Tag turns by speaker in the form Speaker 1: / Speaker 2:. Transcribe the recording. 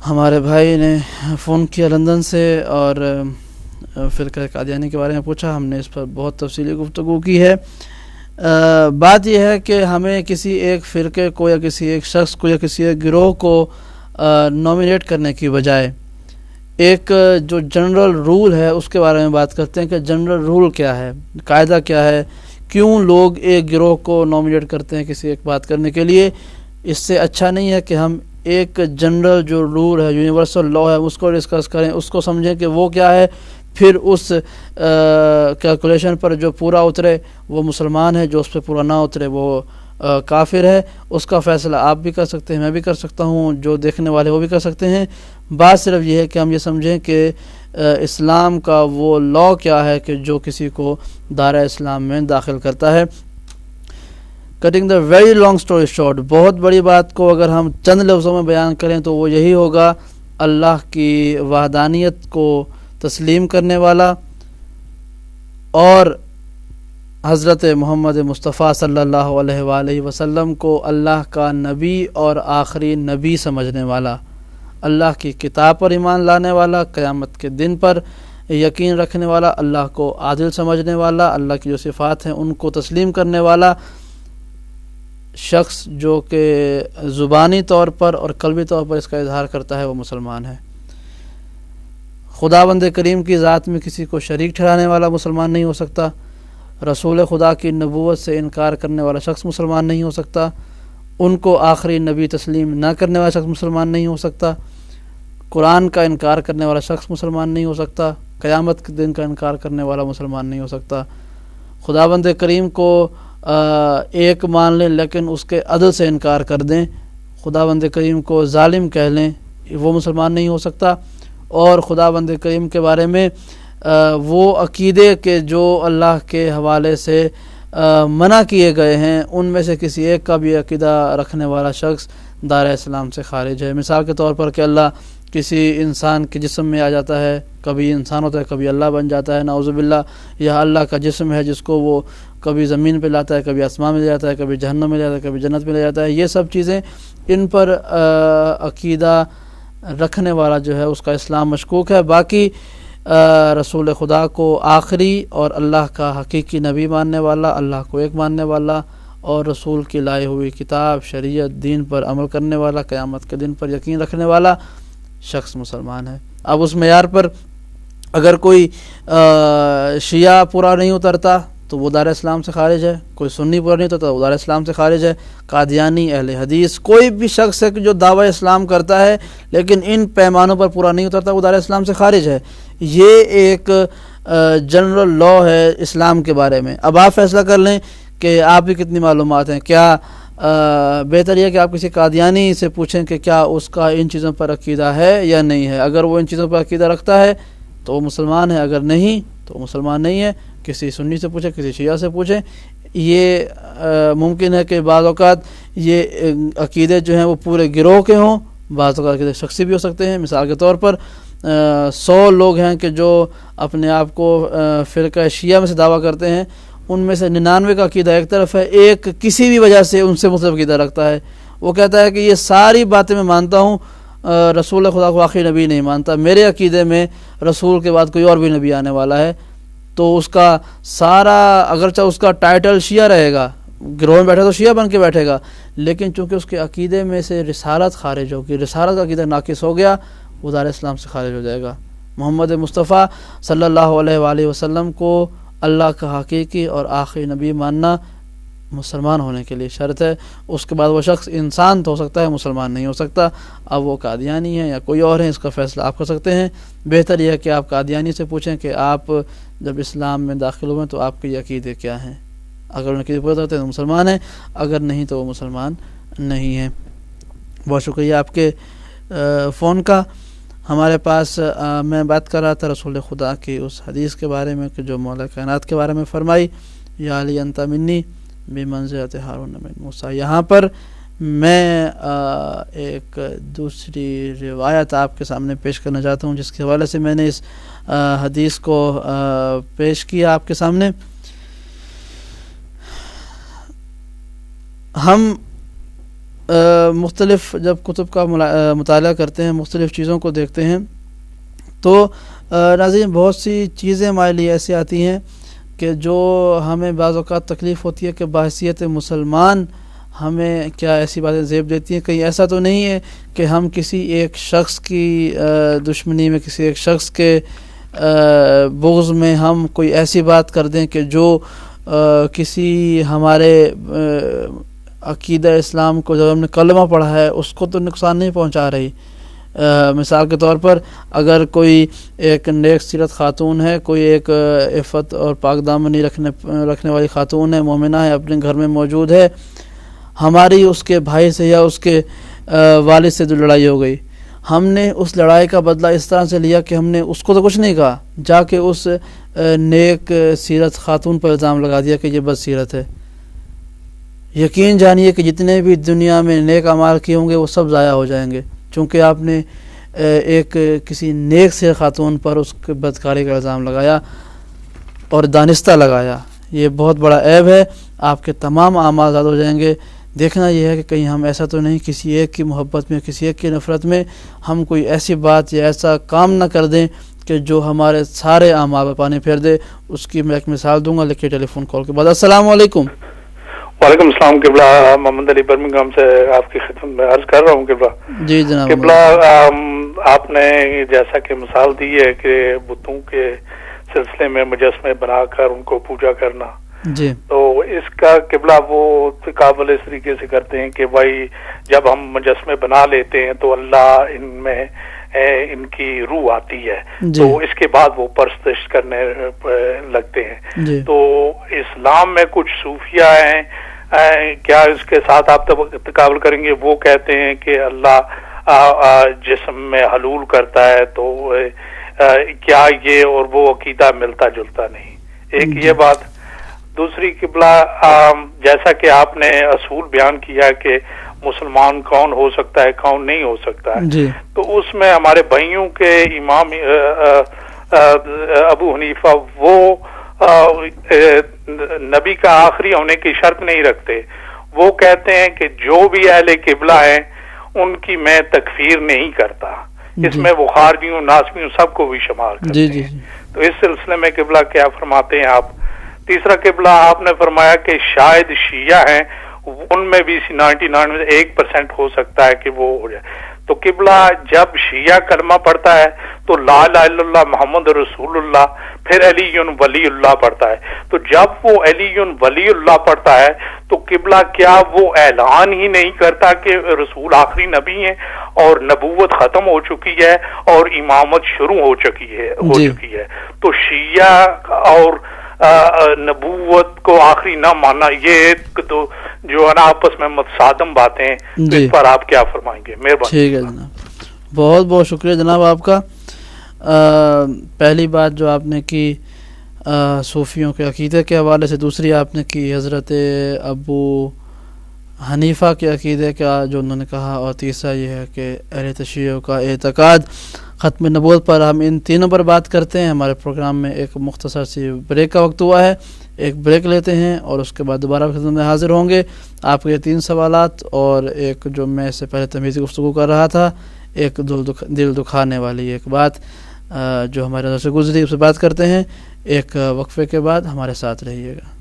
Speaker 1: ہمارے بھائی نے فون کیا لندن سے اور فرقہ قادیانی کے بارے میں پوچھا. ہم نے اس پر بہت تفصیلی گفتگو کی ہے. بات یہ ہے کہ ہمیں کسی ایک فرقے کو یا کسی ایک شخص کو یا کسی ایک گروہ کو نومینیٹ کرنے کی بجائے ایک جو جنرل رول ہے اس کے بارے میں بات کرتے ہیں کہ جنرل رول کیا ہے, قاعدہ کیا ہے, کیوں لوگ ایک گروہ کو نومینیٹ کرتے ہیں کسی ایک بات کرنے کے لیے. اس سے اچھا نہیں ہے کہ ہم ایک جنرل جو رول ہے, یونیورسل لا ہے, اس کو ڈسکس کریں, اس کو سمجھیں کہ وہ کیا ہے, پھر اس کیلکولیشن پر جو پورا اترے وہ مسلمان ہے, جو اس پہ پورا نہ اترے وہ کافر ہے. اس کا فیصلہ آپ بھی کر سکتے ہیں, میں بھی کر سکتا ہوں, جو دیکھنے والے وہ بھی کر سکتے ہیں. بات صرف یہ ہے کہ ہم یہ سمجھیں کہ اسلام کا وہ لا کیا ہے کہ جو کسی کو دائرہ اسلام میں داخل کرتا ہے. Cutting the very long story short, بہت بڑی بات کو اگر ہم چند لفظوں میں بیان کریں تو وہ یہی ہوگا, اللہ کی وحدانیت کو تسلیم کرنے والا اور حضرت محمد مصطفیٰ صلی اللہ علیہ وآلہ وسلم کو اللہ کا نبی اور آخری نبی سمجھنے والا, اللہ کی کتاب پر ایمان لانے والا, قیامت کے دن پر یقین رکھنے والا, اللہ کو عادل سمجھنے والا, اللہ کی جو صفات ہیں ان کو تسلیم کرنے والا شخص جو کہ زبانی طور پر اور قلبی طور پر اس کا اظہار کرتا ہے وہ مسلمان ہے. خداوند کریم کی ذات میں کسی کو شریک ٹھہرانے والا مسلمان نہیں ہو سکتا. رسول خدا کی نبوت سے انکار کرنے والا شخص مسلمان نہیں ہو سکتا. ان کو آخری نبی تسلیم نہ کرنے والا شخص مسلمان نہیں ہو سکتا. قرآن کا انکار کرنے والا شخص مسلمان نہیں ہو سکتا. قیامت کے دن کا انکار کرنے والا مسلمان نہیں ہو سکتا. خداوند کریم کو ایک مان لیں لیکن اس کے عدل سے انکار کر دیں, خداوند کریم کو ظالم کہہ لیں, وہ مسلمان نہیں ہو سکتا. اور خداوند کریم کے بارے میں وہ عقیدے کے جو اللہ کے حوالے سے منع کیے گئے ہیں ان میں سے کسی ایک کا بھی عقیدہ رکھنے والا شخص دائرہ اسلام سے خارج ہے. مثال کے طور پر کہ اللہ کسی انسان کے جسم میں آ جاتا ہے, کبھی انسان ہوتا ہے کبھی اللہ بن جاتا ہے, نعوذ باللہ, یا اللہ کا جسم ہے جس کو وہ کبھی زمین پہ لاتا ہے, کبھی آسمان میں لے جاتا ہے, کبھی جہنم میں لے جاتا ہے, کبھی جنت میں لے جاتا ہے. یہ سب چیزیں ان پر عقیدہ رکھنے والا جو ہے اس کا اسلام مشکوک ہے. باقی رسول خدا کو آخری اور اللہ کا حقیقی نبی ماننے والا, اللہ کو ایک ماننے والا اور رسول کی لائی ہوئی کتاب شریعت دین پر عمل کرنے والا, قیامت کے دن پر یقین رکھنے والا شخص مسلمان ہے. اب اس معیار پر اگر کوئی شیعہ پورا نہیں اترتا تو وہ دائرہ اسلام سے خارج ہے, کوئی سنی پورا نہیں اترتا وہ دائرہ اسلام سے خارج ہے, قادیانی, اہل حدیث, کوئی بھی شخص ہے کہ جو دعویٰ اسلام کرتا ہے لیکن ان پیمانوں پر پورا نہیں اترتا وہ دائرہ اسلام سے خارج ہے. یہ ایک جنرل لا ہے اسلام کے بارے میں. اب آپ فیصلہ کر لیں کہ آپ بھی کتنی معلومات ہیں. کیا بہتر یہ کہ آپ کسی قادیانی سے پوچھیں کہ کیا اس کا ان چیزوں پر عقیدہ ہے یا نہیں ہے. اگر وہ ان چیزوں پر عقیدہ رکھتا ہے تو وہ مسلمان ہے, اگر نہیں تو وہ مسلمان نہیں ہے. کسی سنی سے پوچھیں, کسی شیعہ سے پوچھیں. یہ ممکن ہے کہ بعض اوقات یہ عقیدے جو ہیں وہ پورے گروہ کے ہوں, بعض اوقات عقیدے شخصی بھی ہو سکتے ہیں. مثال کے طور پر 100 لوگ ہیں کہ جو اپنے آپ کو فرقہ شیعہ میں سے دعویٰ کرتے ہیں, ان میں سے 99 کا عقیدہ ایک طرف ہے, ایک کسی بھی وجہ سے ان سے مختلف عقیدہ رکھتا ہے. وہ کہتا ہے کہ یہ ساری باتیں میں مانتا ہوں, رسول خدا کو آخری نبی نہیں مانتا, میرے عقیدے میں رسول کے بعد کوئی اور بھی نبی آنے والا ہے. تو اس کا سارا اگرچہ اس کا ٹائٹل شیعہ رہے گا, گروہ میں بیٹھے تو شیعہ بن کے بیٹھے گا, لیکن چونکہ اس کے عقیدے میں سے رسالت خارج ہوگی, رسالت کا عقیدہ ناقص ہو گیا, وہ دائرہ اسلام سے خارج ہو جائے گا. محمد مصطفیٰ صلی اللہ علیہ وآلہ وسلم کو اللہ کا حقیقی اور آخری نبی ماننا مسلمان ہونے کے لیے شرط ہے. اس کے بعد وہ شخص انسان تو ہو سکتا ہے, مسلمان نہیں ہو سکتا. اب وہ قادیانی ہے یا کوئی اور ہے, اس کا فیصلہ آپ کر سکتے ہیں. بہتر یہ ہے کہ آپ قادیانی سے پوچھیں کہ آپ جب اسلام میں داخل ہوئے تو آپ کے عقیدے کیا ہیں. اگر ان عقیدے پورے کرتے ہیں تو مسلمان ہیں, اگر نہیں تو وہ مسلمان نہیں ہیں. بہت شکریہ آپ کے فون کا. ہمارے پاس میں بات کر رہا تھا رسول خدا کی اس حدیث کے بارے میں کہ جو مولا کائنات کے بارے میں فرمائی, یا علی انت منی بمنزلۃ ہارون من موسیٰ. یہاں پر میں ایک دوسری روایت آپ کے سامنے پیش کرنا چاہتا ہوں جس کے حوالے سے میں نے اس حدیث کو پیش کیا آپ کے سامنے. ہم مختلف جب کتب کا مطالعہ کرتے ہیں، مختلف چیزوں کو دیکھتے ہیں، تو ناظرین بہت سی چیزیں ہمارے لیے ایسی آتی ہیں کہ جو ہمیں بعض اوقات تکلیف ہوتی ہے کہ بحیثیت مسلمان ہمیں کیا ایسی باتیں زیب دیتی ہیں. کہیں ایسا تو نہیں ہے کہ ہم کسی ایک شخص کی دشمنی میں، کسی ایک شخص کے بغض میں ہم کوئی ایسی بات کر دیں کہ جو کسی ہمارے عقیدہ اسلام کو جب ہم نے کلمہ پڑھا ہے اس کو تو نقصان نہیں پہنچا رہی. مثال کے طور پر اگر کوئی ایک نیک سیرت خاتون ہے، کوئی ایک عفت اور پاک دامنی رکھنے والی خاتون ہے، مومنہ ہے، اپنے گھر میں موجود ہے، ہماری اس کے بھائی سے یا اس کے والد سے جو لڑائی ہو گئی، ہم نے اس لڑائی کا بدلہ اس طرح سے لیا کہ ہم نے اس کو تو کچھ نہیں کہا، جا کے اس نیک سیرت خاتون پر الزام لگا دیا کہ یہ بد سیرت ہے. یقین جانیے کہ جتنے بھی دنیا میں نیک اعمال کیے ہوں گے وہ سب ضائع ہو جائیں گے، چونکہ آپ نے ایک کسی نیک سے خاتون پر اس کے بدکاری کا الزام لگایا اور دانستہ لگایا. یہ بہت بڑا عیب ہے، آپ کے تمام اعمال ضائع ہو جائیں گے. دیکھنا یہ ہے کہ کہیں ہم ایسا تو نہیں کسی ایک کی محبت میں، کسی ایک کی نفرت میں ہم کوئی ایسی بات یا ایسا کام نہ کر دیں کہ جو ہمارے سارے اعمال پر پانی پھیر دے. اس کی میں ایک مثال دوں گا لیکن ٹیلی فون کال کے بعد. السلام علیکم.
Speaker 2: وعلیکم السلام قبلہ، محمد علی برمنگھم سے آپ کی خدمت میں عرض کر رہا ہوں قبلہ.
Speaker 1: جی جناب.
Speaker 2: قبلہ آپ نے جیسا کہ مثال دی ہے کہ بتوں کے سلسلے میں مجسمے بنا کر ان کو پوجا کرنا،
Speaker 1: جی،
Speaker 2: تو اس کا قبلہ وہ قابل اس طریقے سے کرتے ہیں کہ بھائی جب ہم مجسمے بنا لیتے ہیں تو اللہ ان میں ان کی روح آتی ہے، تو اس کے بعد وہ پرستش کرنے لگتے ہیں. تو اسلام میں کچھ صوفیہ ہیں، کیا اس کے ساتھ آپ تقابل کریں گے؟ وہ کہتے ہیں کہ اللہ جسم میں حلول کرتا ہے، تو کیا یہ اور وہ عقیدہ ملتا جلتا نہیں؟ ایک یہ بات. دوسری قبلہ، جیسا کہ آپ نے اصول بیان کیا کہ مسلمان کون ہو سکتا ہے کون نہیں ہو سکتا ہے، تو اس میں ہمارے بھائیوں کے امام ابو حنیفہ وہ نبی کا آخری ہونے کی شرط نہیں رکھتے. وہ کہتے ہیں کہ جو بھی اہل قبلہ ہیں ان کی میں تکفیر نہیں کرتا، اس میں وہ خارجیوں ناسبیوں سب کو بھی شمار کرتے ہیں. تو اس سلسلے میں قبلہ کیا فرماتے ہیں آپ؟ تیسرا قبلہ، آپ نے فرمایا کہ شاید شیعہ ہیں ان میں بھی 99 میں 1% ہو سکتا ہے کہ وہ ہو جائے. تو قبلہ جب شیعہ کلمہ پڑھتا ہے تو لا الہ الا اللہ محمد رسول اللہ، پھر علی ولی اللہ پڑھتا ہے. تو جب وہ علی ولی اللہ پڑھتا ہے تو قبلہ کیا وہ اعلان ہی نہیں کرتا کہ رسول آخری نبی ہیں اور نبوت ختم ہو چکی ہے اور امامت شروع ہو چکی ہے؟ تو شیعہ اور نبوت کو آخری نہ ماننا، یہ تو جو ہے نا آپس میں متصادم باتیں، اس پر آپ کیا فرمائیں گے؟ مہربانی.
Speaker 1: ٹھیک ہے جناب، بہت بہت شکریہ جناب آپ کا. پہلی بات جو آپ نے کی صوفیوں کے عقیدے کے حوالے سے، دوسری آپ نے کی حضرت ابو حنیفہ کے عقیدے کا جو انہوں نے کہا، اور تیسرا یہ ہے کہ اہل تشیع کا اعتقاد ختم نبوت پر. ہم ان تینوں پر بات کرتے ہیں. ہمارے پروگرام میں ایک مختصر سی بریک کا وقت ہوا ہے، ایک بریک لیتے ہیں اور اس کے بعد دوبارہ خدمت میں حاضر ہوں گے. آپ کے 3 سوالات اور ایک جو میں اس سے پہلے تمیزی گفتگو کر رہا تھا، ایک دل دکھانے والی ایک بات جو ہمارے نظر سے گزری، اس سے بات کرتے ہیں. ایک وقفے کے بعد ہمارے ساتھ رہیے گا.